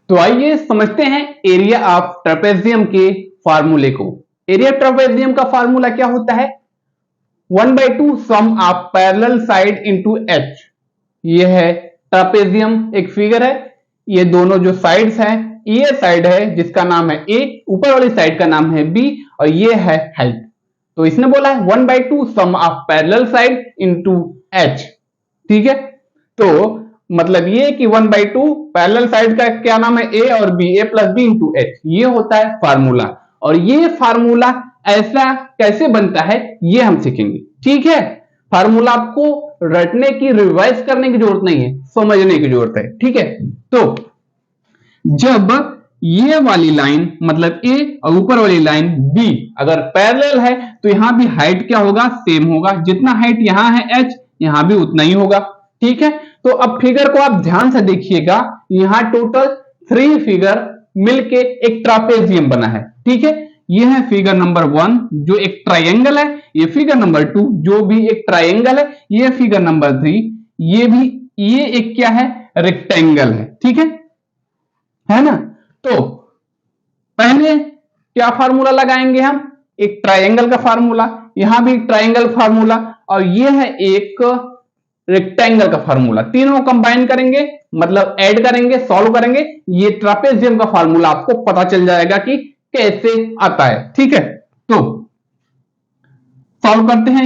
तो आइए समझते हैं एरिया ऑफ ट्रेपेजियम के फार्मूले को। एरिया ट्रेपेजियम का फार्मूला क्या होता है? 1/2 sum of parallel side into H. ये है ट्रेपेजियम, एक फिगर है। ये दोनों जो साइड्स हैं, ये साइड है जिसका नाम है ए, ऊपर वाली साइड का नाम है बी, और ये है हाइट। तो इसने बोला है 1/2 sum of parallel side into H. ठीक है, तो मतलब ये कि 1/2 पैरेलल साइड का क्या नाम है ए और बी, ए प्लस बी इंटू एच, ये होता है फार्मूला। और ये फार्मूला ऐसा कैसे बनता है ये हम सीखेंगे। ठीक है, फार्मूला आपको रटने की, रिवाइज करने की जरूरत नहीं है, समझने की जरूरत है। ठीक है, तो जब ये वाली लाइन मतलब ए और ऊपर वाली लाइन बी अगर पैरेलल है तो यहां भी हाइट क्या होगा? सेम होगा। जितना हाइट यहां है एच, यहां भी उतना ही होगा। ठीक है, तो अब फिगर को आप ध्यान से देखिएगा। यहां टोटल 3 फिगर मिलके एक ट्रापेजियम बना है। ठीक है, ये है फिगर नंबर 1 जो एक ट्रायंगल है, ये फिगर नंबर 2 जो भी एक ट्रायंगल है, ये फिगर नंबर 3 ये भी, ये एक क्या है? रेक्टेंगल है। ठीक है ना? तो पहले क्या फार्मूला लगाएंगे हम? एक ट्रायंगल का फार्मूला, यहां भी ट्रायंगल फार्मूला, और ये है एक रेक्टेंगल का फार्मूला। तीनों कंबाइन करेंगे, मतलब ऐड करेंगे, सॉल्व करेंगे, ये ट्रापेजियम का फार्मूला आपको पता चल जाएगा कि कैसे आता है। ठीक है, तो सॉल्व करते हैं।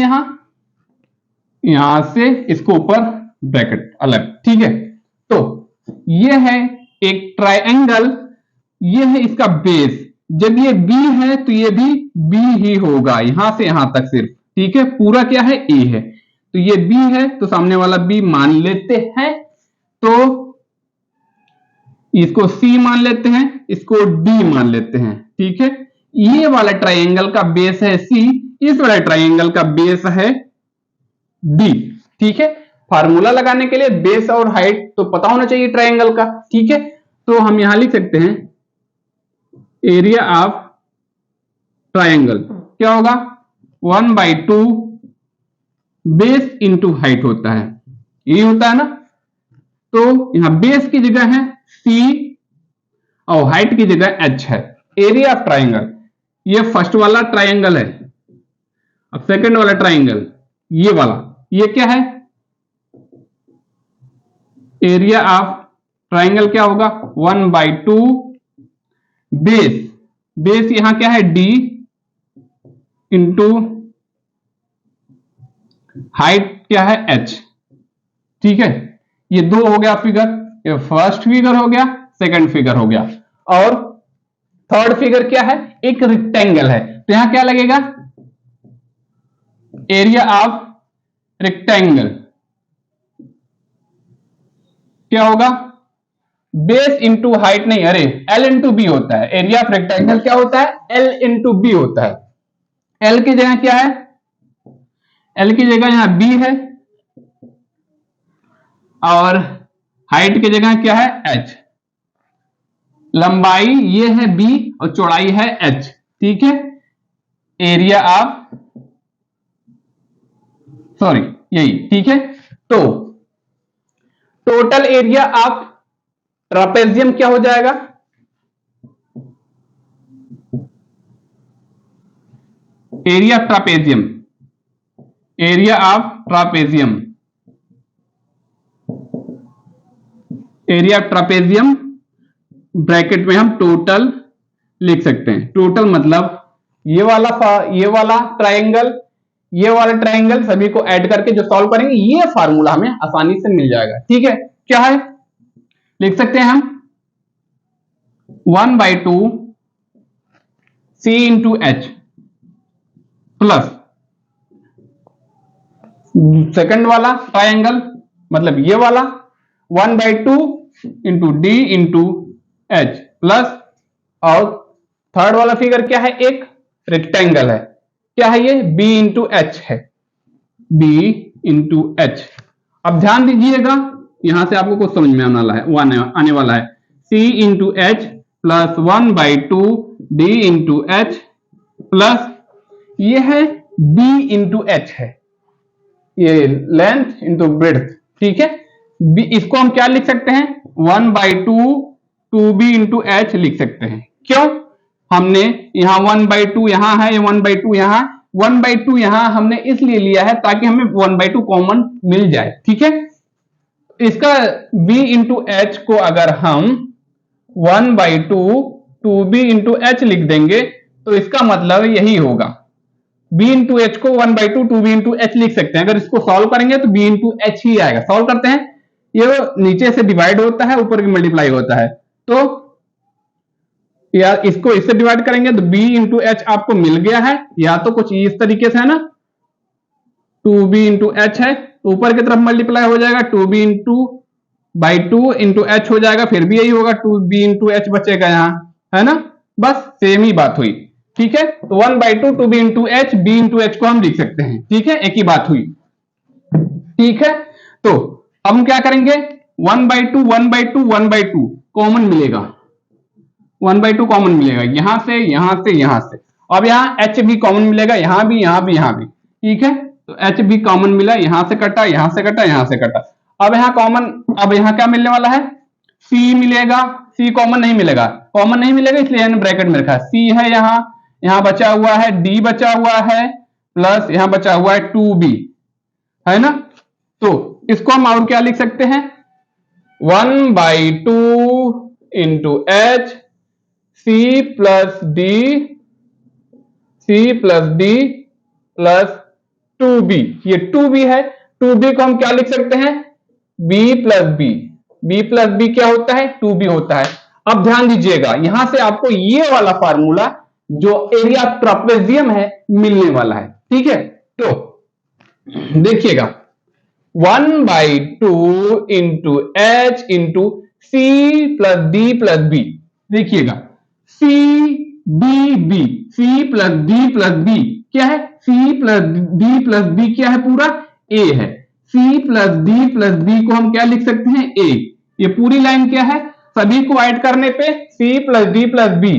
यहां से इसको ऊपर ब्रैकेट अलग। ठीक है, तो ये है एक ट्रायंगल, ये है इसका बेस। जब ये बी है तो ये भी बी ही होगा, यहां से यहां तक सिर्फ। ठीक है, पूरा क्या है? ए है, तो ये बी है तो सामने वाला बी मान लेते हैं, तो इसको सी मान लेते हैं, इसको डी मान लेते हैं। ठीक है, ये वाला ट्रायंगल का बेस है सी, इस वाला ट्रायंगल का बेस है डी। ठीक है, फार्मूला लगाने के लिए बेस और हाइट तो पता होना चाहिए ट्रायंगल का। ठीक है, तो हम यहां लिख सकते हैं एरिया ऑफ ट्रायंगल क्या होगा? 1/2 बेस इंटू हाइट होता है, ये होता है ना। तो यहां बेस की जगह है सी और हाइट की जगह एच है। एरिया ऑफ ट्रायंगल, ये फर्स्ट वाला ट्रायंगल है। अब सेकंड वाला ट्रायंगल, ये वाला, ये क्या है? एरिया ऑफ ट्रायंगल क्या होगा? 1/2 बेस, बेस यहां क्या है? डी इंटू हाइट क्या है? एच। ठीक है, ये दो हो गया फिगर, ये फर्स्ट फिगर हो गया, सेकंड फिगर हो गया। और थर्ड फिगर क्या है? एक रेक्टेंगल है, तो यहां क्या लगेगा? एरिया ऑफ रेक्टेंगल क्या होगा? बेस इंटू हाइट नहीं, अरे एल इंटू बी होता है। एरिया ऑफ रेक्टेंगल क्या होता है? एल इंटू बी होता है। एल की जगह क्या है? एल की जगह यहां बी है, और हाइट की जगह क्या है? एच। लंबाई ये है बी और चौड़ाई है एच। ठीक है, एरिया ऑफ, सॉरी यही। ठीक है, तो टोटल एरिया ऑफ ट्रापेजियम क्या हो जाएगा? Area of trapezium, area of trapezium, area of trapezium bracket में हम टोटल लिख सकते हैं। टोटल मतलब ये वाला ट्रायंगल, ये वाला ट्रायंगल, सभी को ऐड करके जो सॉल्व करेंगे ये फार्मूला हमें आसानी से मिल जाएगा। ठीक है, क्या है? लिख सकते हैं हम 1/2 सी इंटू एच प्लस सेकंड वाला ट्रायंगल मतलब ये वाला 1/2 into D into H plus, और थर्ड वाला फिगर क्या है? एक रेक्टेंगल है, क्या है ये? बी इंटू एच है, बी इंटू एच। अब ध्यान दीजिएगा, यहां से आपको कुछ समझ में आने वाला है। C into H plus 1/2 D into H plus ये है बी इंटू एच है, ये लेंथ इंटू ब्रेड्थ। ठीक है, इसको हम क्या लिख सकते हैं? 1/2 2b इंटू एच लिख सकते हैं। क्यों? हमने यहाँ 1/2 यहाँ है, 1/2 यहाँ, 1/2 यहाँ हमने इसलिए लिया है ताकि हमें 1/2 कॉमन मिल जाए। ठीक है, इसका b इंटू एच को अगर हम 1/2 2b इंटू एच लिख देंगे तो इसका मतलब यही होगा। b इंटू एच को 1/2 2b इंटू एच लिख सकते हैं। अगर इसको सॉल्व करेंगे तो b इंटू एच ही आएगा। सॉल्व करते हैं, ये नीचे से डिवाइड होता है, ऊपर की मल्टीप्लाई होता है, तो या इसको इससे डिवाइड करेंगे तो b इंटू एच आपको मिल गया है, या तो कुछ इस तरीके से है ना, 2b इंटू एच है, ऊपर की तरफ मल्टीप्लाई हो जाएगा 2b into by 2 into H हो जाएगा, फिर भी यही होगा 2b इंटू एच बचेगा यहाँ, है ना, बस सेम ही बात हुई। ठीक है, तो 1/2 2b into H, b into H को हम लिख सकते हैं। ठीक है, एक ही बात हुई। ठीक है, तो अब हम क्या करेंगे, 1/2 1/2 1/2 कॉमन मिलेगा, 1/2 कॉमन मिलेगा यहां से यहां से यहां से। अब यहाँ एच भी कॉमन मिलेगा, यहां भी यहां भी यहां भी। ठीक है, तो एच भी कॉमन मिला, यहां से कटा यहां से कटा यहां से कटा। अब यहाँ कॉमन, अब यहाँ क्या मिलने वाला है, सी मिलेगा, सी कॉमन नहीं मिलेगा, कॉमन नहीं मिलेगा इसलिए ब्रैकेट में रखा है, सी है यहाँ, यहाँ बचा हुआ है डी बचा हुआ है, प्लस यहाँ बचा हुआ है 2b, है ना। तो इसको हम और क्या लिख सकते हैं, 1/2 into H C plus D plus 2b, ये 2b है, 2b को हम क्या लिख सकते हैं, b प्लस बी क्या होता है, 2b होता है। अब ध्यान दीजिएगा, यहां से आपको ये वाला फार्मूला जो एरिया ट्रापेजियम है मिलने वाला है। ठीक है, तो देखिएगा 1/2 into H into C plus B, देखिएगा सी प्लस बी क्या है, सी प्लस बी क्या है, पूरा ए है, सी प्लस बी को हम क्या लिख सकते हैं, ए। ये पूरी लाइन क्या है, सभी को ऐड करने पे C plus D plus B,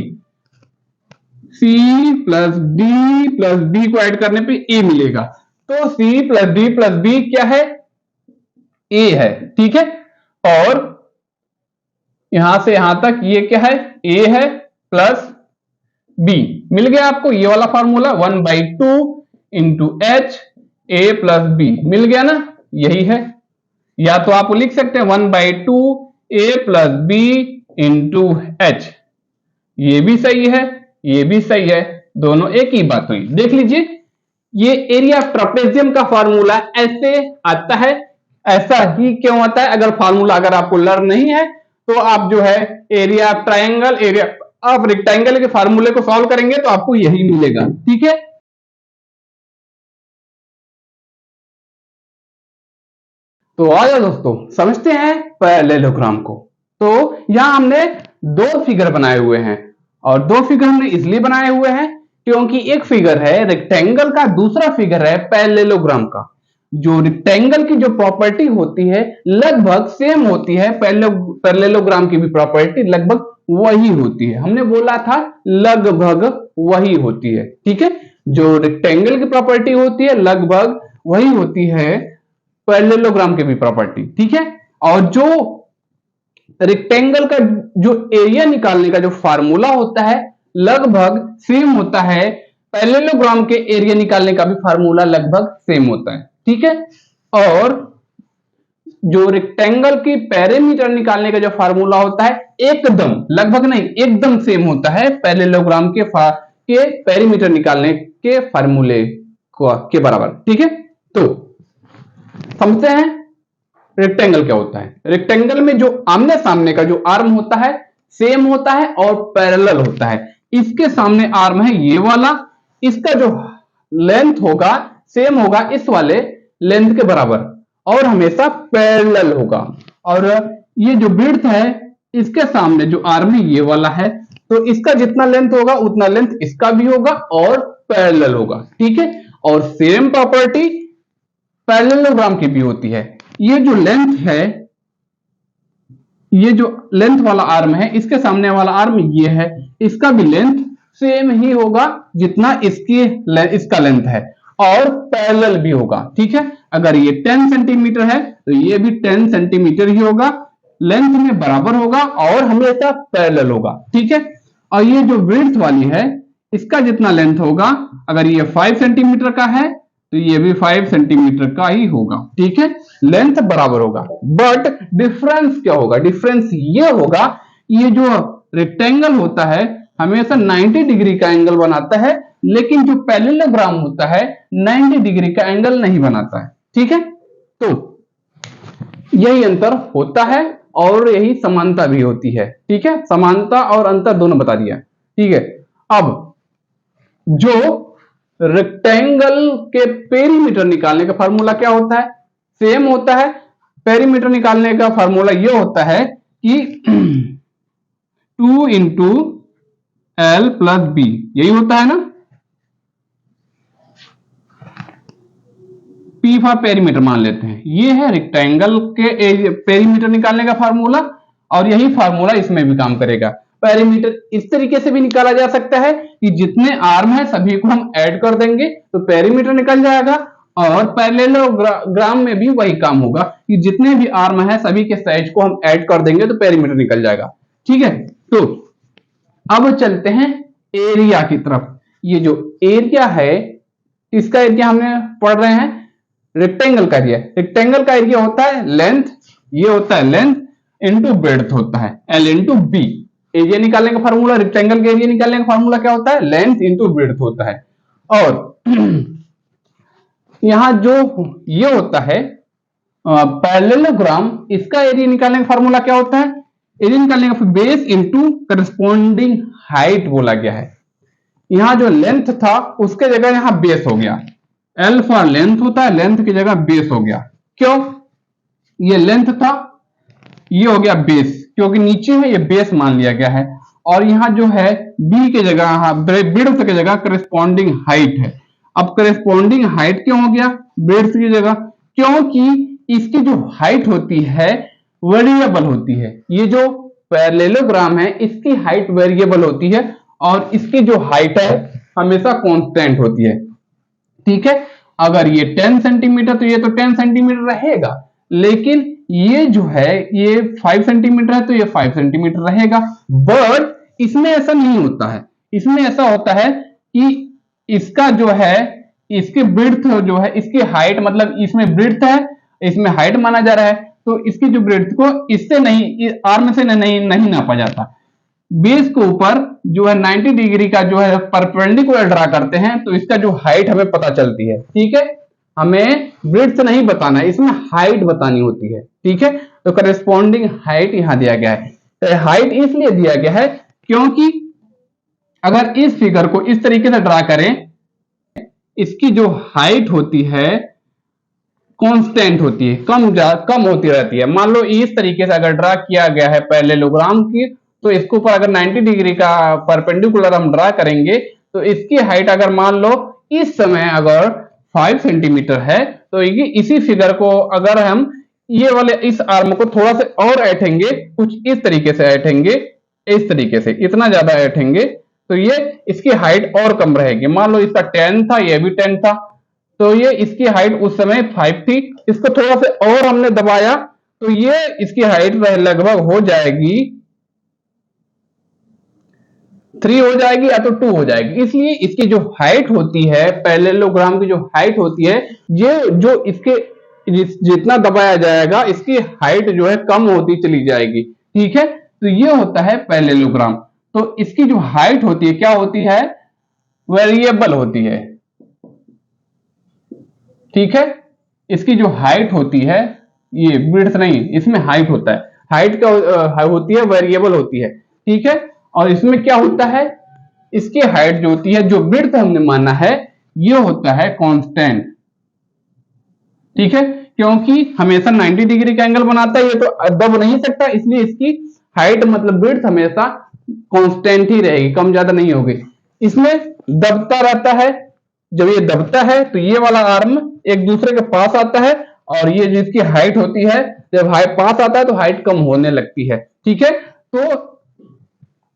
C plus D को ऐड करने पे ए मिलेगा, तो सी प्लस बी क्या है, ए है। ठीक है, और यहां से यहां तक ये क्या है, ए है प्लस बी, मिल गया आपको ये वाला formula, 1/2 into H A plus B, मिल गया ना, यही है। या तो आप लिख सकते हैं 1/2 ए प्लस बी इंटू एच, ये भी सही है, ये भी सही है, दोनों एक ही बात हुई। देख लीजिए, ये एरिया ट्रापेजियम का फार्मूला ऐसे आता है, ऐसा ही क्यों आता है, अगर फार्मूला अगर आपको लर्न नहीं है तो आप जो है एरिया ट्रायंगल, एरिया आप रेक्टेंगल के फार्मूले को सॉल्व करेंगे तो आपको यही मिलेगा। ठीक है, तो आइए दोस्तों समझते हैं पैरेललोग्राम को। तो यहां हमने दो फिगर बनाए हुए हैं, और दो फिगर हमने इसलिए बनाए हुए हैं क्योंकि एक फिगर है रेक्टेंगल का, दूसरा फिगर है पैरेललोग्राम का। जो रेक्टेंगल की जो प्रॉपर्टी होती है लगभग सेम होती है, पैरेललोग्राम की भी प्रॉपर्टी लगभग वही होती है। हमने बोला था लगभग वही होती है। ठीक है, जो रेक्टेंगल की प्रॉपर्टी होती है लगभग वही होती है पैरेललोग्राम की भी प्रॉपर्टी। ठीक है, और जो रेक्टेंगल का जो एरिया निकालने का जो फार्मूला होता है लगभग सेम होता है, पैरेललोग्राम के एरिया निकालने का भी फार्मूला लगभग सेम होता है। ठीक है, और जो रेक्टेंगल की पेरीमीटर निकालने का जो फार्मूला होता है एकदम, लगभग नहीं एकदम सेम होता है पैरेललोग्राम के पेरीमीटर निकालने के फार्मूले के बराबर। ठीक है, तो समझते हैं रेक्टेंगल क्या होता है। रेक्टेंगल में जो आमने सामने का जो आर्म होता है सेम होता है और पैरेलल होता है। इसके सामने आर्म है ये वाला, इसका जो लेंथ होगा सेम होगा इस वाले लेंथ के बराबर और हमेशा पैरेलल होगा। और ये जो विड्थ है इसके सामने जो आर्म है ये वाला है, तो इसका जितना लेंथ होगा उतना लेंथ इसका भी होगा और पैरेलल होगा। ठीक है, और सेम प्रॉपर्टी पैरेललोग्राम की भी होती है। ये जो लेंथ है, ये जो लेंथ वाला आर्म है इसके सामने वाला आर्म ये है, इसका भी लेंथ सेम ही होगा जितना इसका लेंथ है और पैरेलल भी होगा। ठीक है, अगर ये 10 सेंटीमीटर है तो ये भी 10 सेंटीमीटर ही होगा, लेंथ में बराबर होगा और हमेशा पैरेलल होगा। ठीक है, और ये जो विड्थ वाली है इसका जितना लेंथ होगा, अगर ये 5 सेंटीमीटर का है तो ये भी 5 सेंटीमीटर का ही होगा। ठीक है, लेंथ बराबर होगा, बट डिफरेंस क्या होगा? डिफरेंस ये होगा, ये जो रेक्टेंगल होता है हमेशा 90 डिग्री का एंगल बनाता है, लेकिन जो पैरेललोग्राम होता है 90 डिग्री का एंगल नहीं बनाता है। ठीक है, तो यही अंतर होता है और यही समानता भी होती है। ठीक है, समानता और अंतर दोनों बता दिया। ठीक है, अब जो रेक्टेंगल के पेरीमीटर निकालने का फार्मूला क्या होता है? सेम होता है। पेरीमीटर निकालने का फार्मूला ये होता है कि 2 इंटू एल प्लस बी, यही होता है ना। पी फॉर पेरीमीटर मान लेते हैं, ये है रेक्टेंगल के पेरीमीटर निकालने का फार्मूला और यही फार्मूला इसमें भी काम करेगा। पेरीमीटर इस तरीके से भी निकाला जा सकता है कि जितने आर्म है सभी को हम ऐड कर देंगे तो पेरीमीटर निकल जाएगा, और पैरेललोग्राम में भी वही काम होगा कि जितने भी आर्म है सभी के साइज को हम ऐड कर देंगे तो पेरीमीटर निकल जाएगा। ठीक है, तो अब चलते हैं एरिया की तरफ। ये जो एरिया है इसका एरिया हमने पढ़ रहे हैं रेक्टेंगल का एरिया। रेक्टेंगल का एरिया होता है लेंथ, ये होता है लेंथ इंटू ब्रेड्थ होता है एल इंटू बी। एरिया निकालने का फार्मूला, रेक्टेंगल के एरिया निकालने का फार्मूला क्या होता है? लेंथ इंटू ब्रेड्थ होता है। और यहां जो ये होता है पैरेललोग्राम, इसका एरिया निकालने का फार्मूला क्या होता है? एरिया निकालने का बेस इंटू करस्पॉन्डिंग हाइट बोला गया है। यहां जो लेंथ था उसके जगह यहां बेस हो गया। एल फॉर लेंथ होता है, लेंथ की जगह बेस हो गया। क्यों? ये लेंथ था, ये हो गया बेस, क्योंकि नीचे है ये बेस मान लिया गया है। और यहां जो है बी की जगह ब्रेड्थ की जगह करस्पॉन्डिंग हाइट है। अब करस्पॉन्डिंग हाइट क्यों हो गया ब्रेड्थ की जगह? क्योंकि इसकी जो हाइट होती है वेरिएबल होती है। ये जो पैरेललोग्राम है इसकी हाइट वेरिएबल होती है और इसकी जो हाइट है हमेशा कांस्टेंट होती है। ठीक है, अगर ये 10 सेंटीमीटर तो ये तो 10 सेंटीमीटर रहेगा, लेकिन ये जो है ये 5 सेंटीमीटर है तो ये 5 सेंटीमीटर रहेगा। बट इसमें ऐसा नहीं होता है, इसमें ऐसा होता है कि इसका जो है इसकी ब्रेड्थ जो है, इसकी हाइट मतलब इसमें ब्रेड्थ है इसमें हाइट माना जा रहा है, तो इसकी जो ब्रेड्थ को इससे नहीं, आर्म से नहीं नापा जाता। बेस के ऊपर जो है 90 डिग्री का जो है परपेंडिकुलर ड्रा करते हैं तो इसका जो हाइट हमें पता चलती है। ठीक है, हमें ब्रेड्थ नहीं बताना है, इसमें हाइट बतानी होती है। ठीक है, तो करस्पॉन्डिंग हाइट यहां दिया गया है। हाइट इसलिए दिया गया है क्योंकि अगर इस फिगर को इस तरीके से ड्रा करें, इसकी जो हाइट होती है कांस्टेंट होती है, कम होती रहती है। मान लो इस तरीके से अगर ड्रा किया गया है पैरेललोग्राम की, तो इसके ऊपर अगर 90 डिग्री का परपेंडिकुलर हम ड्रा करेंगे तो इसकी हाइट अगर मान लो इस समय अगर 5 सेंटीमीटर है तो इसी फिगर को अगर हम ये वाले इस आर्म को थोड़ा से और ऐठेंगे, कुछ इस तरीके से ऐठेंगे, इस तरीके से इतना ज्यादा ऐठेंगे तो ये इसकी हाइट और कम रहेगी। मान लो इसका 10 था, ये भी 10 था, तो ये इसकी हाइट उस समय 5 थी, इसको थोड़ा से और हमने दबाया तो ये इसकी हाइट लगभग हो जाएगी 3 हो जाएगी या तो 2 हो जाएगी। इसलिए इसकी जो हाइट होती है पैरेललोग्राम की जो हाइट होती है, ये जो इसके जितना दबाया जाएगा इसकी हाइट जो है कम होती चली जाएगी। ठीक है, तो ये होता है पैरेललोग्राम। तो इसकी जो हाइट होती है क्या होती है? वेरिएबल होती है। ठीक है, इसकी जो हाइट होती है, ये विड्थ नहीं, इसमें हाइट होता है, हाइट क्या होती है? वेरिएबल होती है। ठीक है, और इसमें क्या होता है? इसकी हाइट जो होती है, जो विड्थ हमने माना है, ये होता है कांस्टेंट। ठीक है, क्योंकि हमेशा 90 डिग्री का एंगल बनाता है, ये तो दब नहीं सकता, इसलिए इसकी हाइट मतलब विड्थ हमेशा कांस्टेंट ही रहेगी, कम ज्यादा नहीं होगी। इसमें दबता रहता है, जब ये दबता है तो ये वाला आर्म एक दूसरे के पास आता है और ये जिसकी हाइट होती है जब हाइट पास आता है तो हाइट कम होने लगती है। ठीक है, तो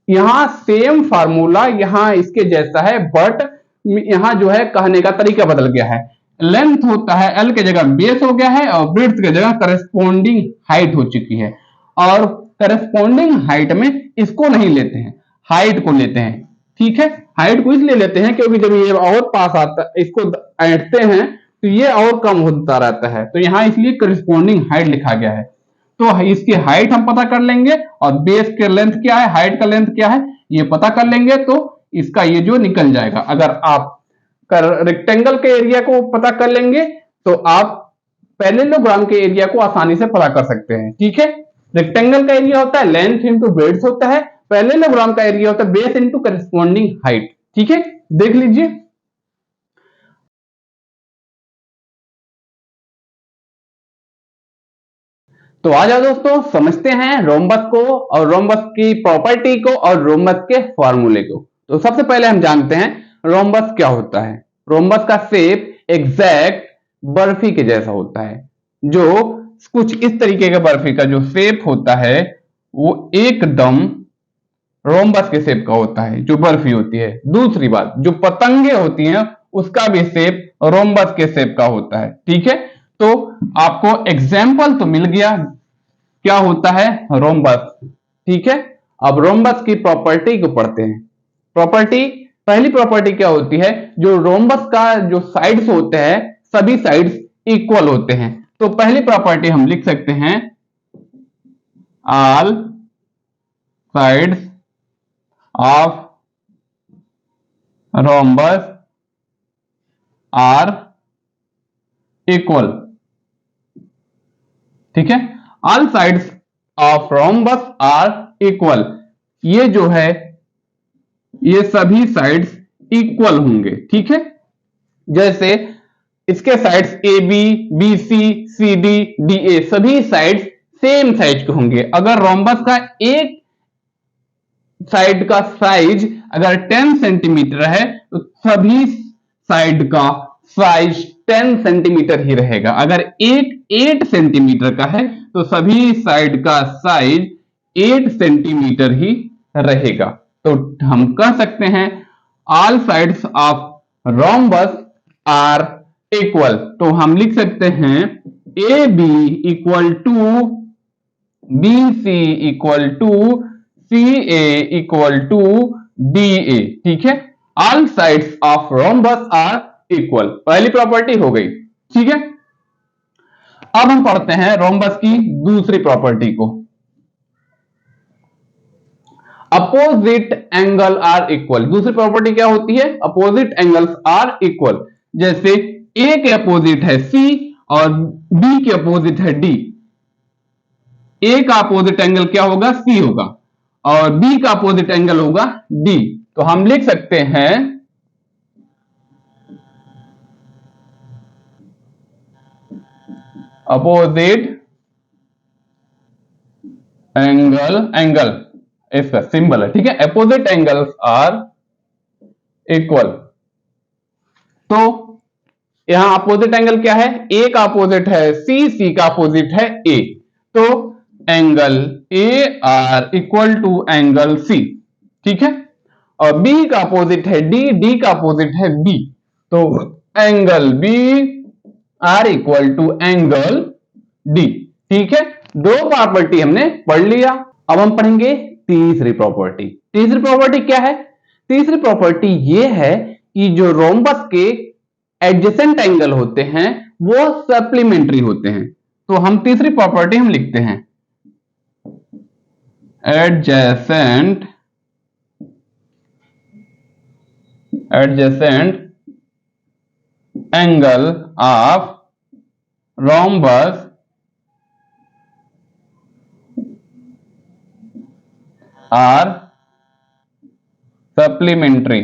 यहां सेम फार्मूला यहां इसके जैसा है, बट यहां जो है कहने का तरीका बदल गया है। लेंथ होता है एल के जगह बेस हो गया है और ब्रेड्थ की जगह करस्पॉन्डिंग हाइट हो चुकी है। और करस्पॉन्डिंग हाइट में इसको नहीं लेते हैं, हाइट को लेते हैं। ठीक है, हाइट को इसलिए लेते हैं क्योंकि जब ये और पास आता है, इसको ऐंठते हैं तो ये और कम होता रहता है, तो यहां इसलिए करस्पॉन्डिंग हाइट लिखा गया है। तो इसकी हाइट हम पता कर लेंगे और बेस के लेंथ क्या है, हाइट का लेंथ क्या है ये पता कर लेंगे, तो इसका ये जो निकल जाएगा। अगर आप रेक्टेंगल के एरिया को पता कर लेंगे तो आप पैरेललोग्राम के एरिया को आसानी से पता कर सकते हैं। ठीक है, रेक्टेंगल का एरिया होता है लेंथ इंटू ब्रेड्थ होता है, पैरेललोग्राम का एरिया होता है बेस इंटू करस्पॉन्डिंग हाइट। ठीक है, देख लीजिए। तो आ जाओ दोस्तों, समझते हैं रोम्बस को और रोम्बस की प्रॉपर्टी को और रोम्बस के फॉर्मूले को। तो सबसे पहले हम जानते हैं रोम्बस क्या होता है। रोम्बस का शेप एग्जैक्ट बर्फी के जैसा होता है, जो कुछ इस तरीके का बर्फी का जो शेप होता है वो एकदम रोम्बस के शेप का होता है, जो बर्फी होती है। दूसरी बात, जो पतंगे होती हैं उसका भी शेप रोम्बस के शेप का होता है। ठीक है, तो आपको एग्जाम्पल तो मिल गया क्या होता है रोम्बस। ठीक है, अब रोम्बस की प्रॉपर्टी को पढ़ते हैं। प्रॉपर्टी, पहली प्रॉपर्टी क्या होती है, जो रोम्बस का जो साइड्स होते हैं सभी साइड्स इक्वल होते हैं। तो पहली प्रॉपर्टी हम लिख सकते हैं all sides of rhombus are equal. ठीक है, all sides of rhombus are equal, ये जो है ये सभी साइड्स इक्वल होंगे। ठीक है, जैसे इसके sides A B, B C, C D, D A सभी साइड्स सेम साइज के होंगे। अगर रोम्बस का एक साइड का साइज अगर 10 सेंटीमीटर है तो सभी साइड का साइज 10 सेंटीमीटर ही रहेगा। अगर एक 8 सेंटीमीटर का है तो सभी साइड का साइज 8 सेंटीमीटर ही रहेगा। तो हम कह सकते हैं all sides of rhombus are equal. तो हम लिख सकते हैं A B equal to B C equal to C A equal to D A. ठीक है, all sides of rhombus are equal, पहली प्रॉपर्टी हो गई। ठीक है, अब हम पढ़ते हैं रोम्बस की दूसरी प्रॉपर्टी को, अपोजिट एंगल आर इक्वल। दूसरी प्रॉपर्टी क्या होती है, अपोजिट एंगल्स आर इक्वल। जैसे ए के अपोजिट है सी और बी के अपोजिट है डी, ए का अपोजिट एंगल क्या होगा, सी होगा, और बी का अपोजिट एंगल होगा डी। तो हम लिख सकते हैं अपोजिट एंगल इसका सिंबल है। ठीक है, अपोजिट एंगल्स आर इक्वल। तो यहां अपोजिट एंगल क्या है, ए का अपोजिट है सी, सी का अपोजिट है ए, तो angle A are equal to angle C. ठीक है, और बी का अपोजिट है डी, डी का अपोजिट है बी, तो angle B are equal to angle D. ठीक है, दो प्रॉपर्टी हमने पढ़ लिया। अब हम पढ़ेंगे तीसरी प्रॉपर्टी। तीसरी प्रॉपर्टी क्या है, तीसरी प्रॉपर्टी ये है कि जो रोम्बस के एडजेसेंट एंगल होते हैं वो सप्लीमेंट्री होते हैं। तो हम तीसरी प्रॉपर्टी हम लिखते हैं adjacent angle of rhombus are supplementary.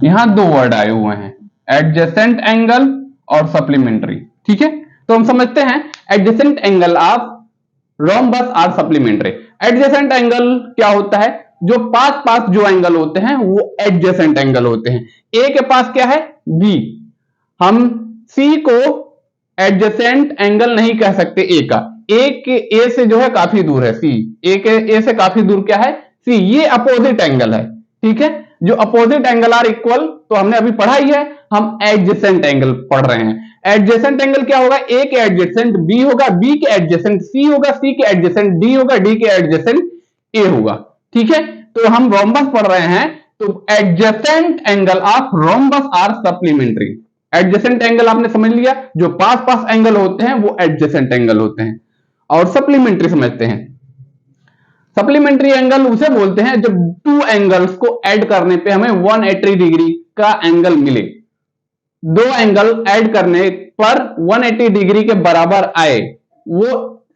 यहां दो वर्ड आए हुए हैं, एडजेसेंट एंगल और सप्लीमेंट्री। ठीक है, तो हम समझते हैं adjacent angle of rhombus are supplementary. Adjacent angle क्या होता है, जो पास पास जो एंगल होते हैं वो एडजेसेंट एंगल होते हैं। ए के पास क्या है बी, हम सी को एडजेसेंट एंगल नहीं कह सकते ए का, ए से जो है काफी दूर है सी, ए से काफी दूर क्या है सी, ये अपोजिट एंगल है। ठीक है, जो अपोजिट एंगल आर इक्वल, तो हमने अभी पढ़ा ही है, हम एडजेसेंट एंगल पढ़ रहे हैं। एडजेसेंट एंगल क्या होगा, ए के एडजेसेंट बी होगा, बी के एडजेसेंट सी होगा, सी के एडजेसेंट डी होगा, डी के एडजेसेंट ए होगा। ठीक है, तो हम रोम्बस पढ़ रहे हैं, तो adjacent angle of rhombus are supplementary. Adjacent angle आपने समझ लिया, जो पास पास एंगल होते हैं वो एडजेसेंट एंगल होते हैं, और सप्लीमेंट्री समझते हैं। सप्लीमेंट्री एंगल उसे बोलते हैं जब टू एंगल्स को ऐड करने पे हमें 180 डिग्री का एंगल मिले। दो एंगल ऐड करने पर 180 डिग्री के बराबर आए, वो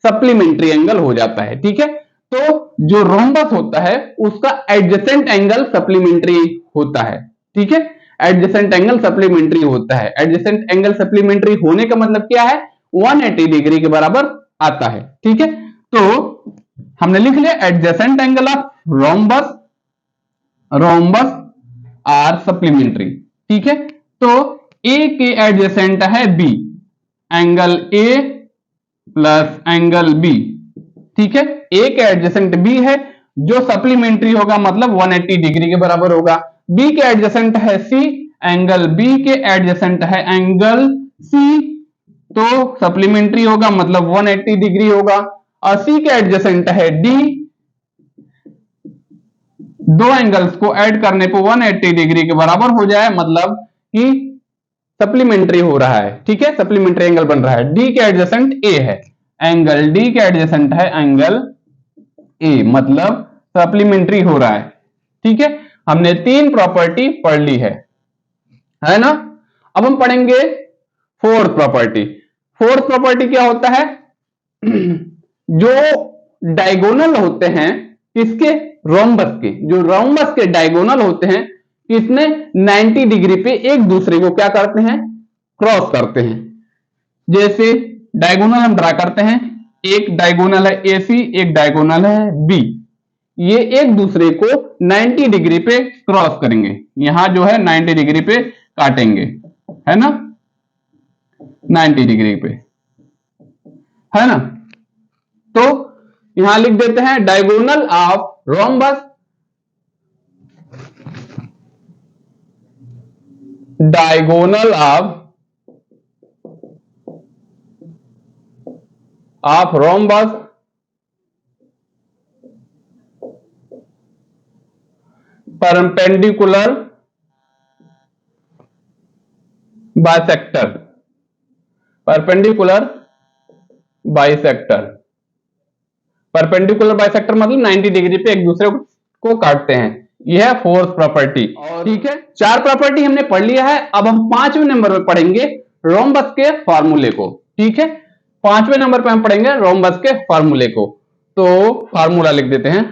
सप्लीमेंट्री एंगल हो जाता है। ठीक है, तो जो रोम्बस होता है उसका एडजेसेंट एंगल सप्लीमेंट्री होता है। ठीक है, एडजेसेंट एंगल सप्लीमेंट्री होता है। एडजेसेंट एंगल सप्लीमेंट्री होने का मतलब क्या है, 180 डिग्री के बराबर आता है। ठीक है, तो हमने लिख लिया adjacent angle of rhombus, rhombus are supplementary. ठीक है, तो ए के एडजेसेंट है B, angle A plus angle B. ठीक है, ए के एडजेसेंट बी है, जो सप्लीमेंट्री होगा मतलब 180 डिग्री के बराबर होगा। बी के एडजेसेंट है सी, एंगल बी के एडजेसेंट है एंगल सी, तो सप्लीमेंट्री होगा मतलब 180 डिग्री होगा। और सी के एडजेसेंट है डी, दो एंगल्स को ऐड करने पर 180 डिग्री के बराबर हो जाए, मतलब कि सप्लीमेंट्री हो रहा है। ठीक है, सप्लीमेंट्री एंगल बन रहा है। डी के एडजेसेंट ए है, एंगल डी के एडजेसेंट है एंगल ए, मतलब सप्लीमेंट्री हो रहा है। ठीक है, हमने तीन प्रॉपर्टी पढ़ ली है ना। अब हम पढ़ेंगे फोर्थ प्रॉपर्टी। फोर्थ प्रॉपर्टी क्या होता है, जो डायगोनल होते हैं किसके, रोम्बस के, जो रोम्बस के डायगोनल होते हैं इसमें 90 डिग्री पे एक दूसरे को क्या करते हैं, क्रॉस करते हैं। जैसे डायगोनल हम ड्रा करते हैं, एक डायगोनल है AC, एक डायगोनल है B, ये एक दूसरे को 90 डिग्री पे क्रॉस करेंगे। यहां जो है 90 डिग्री पे काटेंगे, है ना, 90 डिग्री पे, है ना। तो यहां लिख देते हैं diagonal of rhombus, diagonal of rhombus perpendicular bisector, perpendicular bisector. Perpendicular bisector मतलब 90 डिग्री पे एक दूसरे को काटते हैं। यह है फोर्थ प्रॉपर्टी। ठीक है, चार प्रॉपर्टी हमने पढ़ लिया है। अब हम 5वें नंबर पे पढ़ेंगे रोम्बस के फार्मूले को। ठीक है, 5वें नंबर पे हम पढ़ेंगे रोम्बस के फार्मूले को। तो फार्मूला लिख देते हैं,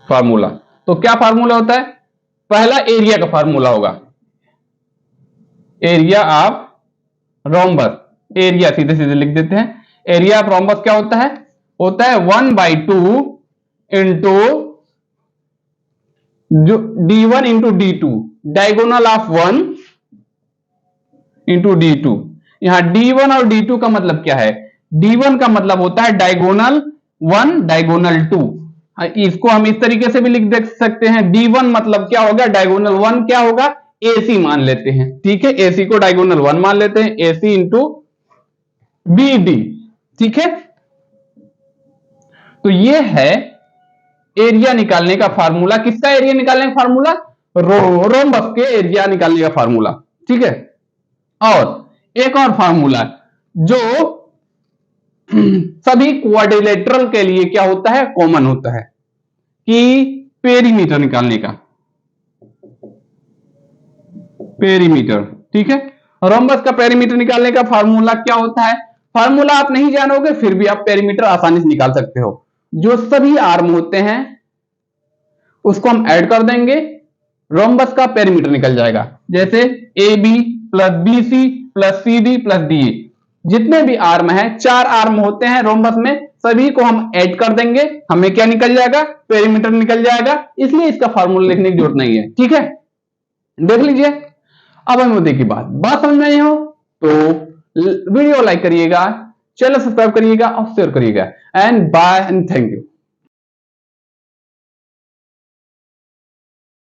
फार्मूला। तो क्या फार्मूला होता है, पहला एरिया का फार्मूला होगा, एरिया ऑफ रोम्बस। एरिया सीधे सीधे लिख देते हैं, एरिया ऑफ रोम्बस क्या होता है 1/2 इंटू जो D1 into D2, diagonal of 1 into D2। यहां D1 और D2 का मतलब क्या है, D1 का मतलब होता है डायगोनल 1 डायगोनल 2। इसको हम इस तरीके से भी लिख दे सकते हैं, D1 मतलब क्या होगा, डायगोनल 1 क्या होगा, AC मान लेते हैं। ठीक है, AC को डायगोनल 1 मान लेते हैं, AC इंटू BD। ठीक है, तो ये है एरिया निकालने का फार्मूला। किसका एरिया निकालने का फार्मूला, रोम्बस के एरिया निकालने का फार्मूला। ठीक है, और एक और फार्मूला जो सभी क्वाड्रिलेटरल के लिए क्या होता है, कॉमन होता है, कि पेरीमीटर निकालने का, पेरीमीटर। ठीक है, रोम्बस का पेरीमीटर निकालने का फार्मूला क्या होता है, फार्मूला आप नहीं जानोगे फिर भी आप पेरीमीटर आसानी से निकाल सकते हो। जो सभी आर्म होते हैं उसको हम ऐड कर देंगे, रोम्बस का पेरीमीटर निकल जाएगा। जैसे AB plus BC plus CD plus DA, जितने भी आर्म है, 4 आर्म होते हैं रोम्बस में, सभी को हम ऐड कर देंगे, हमें क्या निकल जाएगा, पेरीमीटर निकल जाएगा। इसलिए इसका फार्मूला लिखने की जरूरत नहीं है। ठीक है, देख लीजिए। अब हम देखिए बात समझ में आई हो तो वीडियो लाइक करिएगा, चैनल सब्सक्राइब करिएगा और शेयर करिएगा। And bye and thank you.